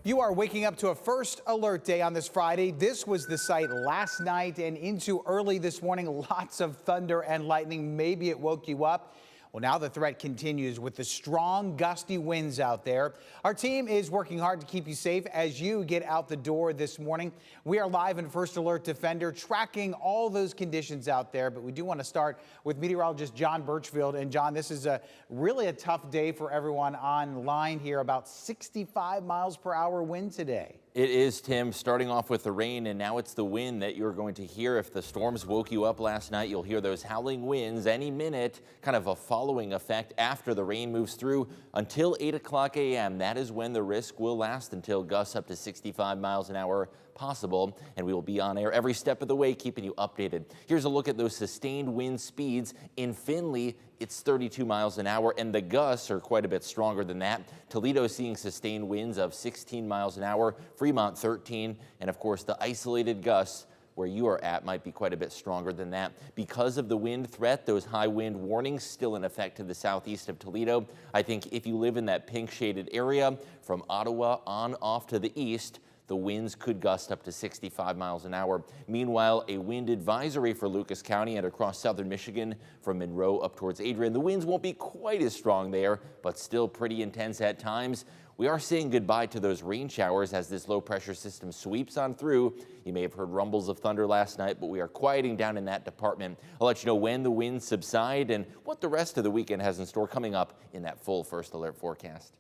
You are waking up to a first alert day on this Friday. This was the site last night and into early this morning. Lots of thunder and lightning. Maybe it woke you up. Well, now the threat continues with the strong gusty winds out there. Our team is working hard to keep you safe as you get out the door this morning. We are live in First Alert Defender tracking all those conditions out there. But we do want to start with meteorologist John Birchfield. And John, this is really a tough day for everyone online here. About 65 miles per hour wind today. It is, Tim, starting off with the rain, and now it's the wind that you're going to hear. If the storms woke you up last night, you'll hear those howling winds any minute, kind of a following effect after the rain moves through until 8 o'clock a.m. That is when the risk will last until gusts up to 65 miles an hour possible, and we will be on air every step of the way, keeping you updated. Here's a look at those sustained wind speeds. In Findlay, it's 32 miles an hour, and the gusts are quite a bit stronger than that. Toledo seeing sustained winds of 16 miles an hour, Fremont 13, and of course the isolated gusts where you are at might be quite a bit stronger than that. Because of the wind threat, those high wind warnings still in effect to the southeast of Toledo. I think if you live in that pink shaded area from Ottawa on off to the east, the winds could gust up to 65 miles an hour. Meanwhile, a wind advisory for Lucas County and across southern Michigan from Monroe up towards Adrian. The winds won't be quite as strong there, but still pretty intense at times. We are saying goodbye to those rain showers as this low pressure system sweeps on through. You may have heard rumbles of thunder last night, but we are quieting down in that department. I'll let you know when the winds subside and what the rest of the weekend has in store coming up in that full First Alert forecast.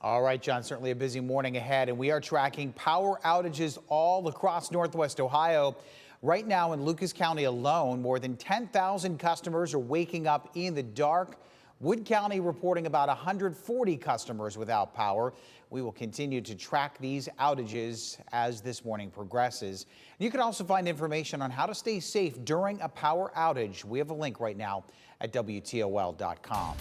All right, John, certainly a busy morning ahead, and we are tracking power outages all across Northwest Ohio. Right now in Lucas County alone, more than 10,000 customers are waking up in the dark. Wood County reporting about 140 customers without power. We will continue to track these outages as this morning progresses. You can also find information on how to stay safe during a power outage. We have a link right now at WTOL.com.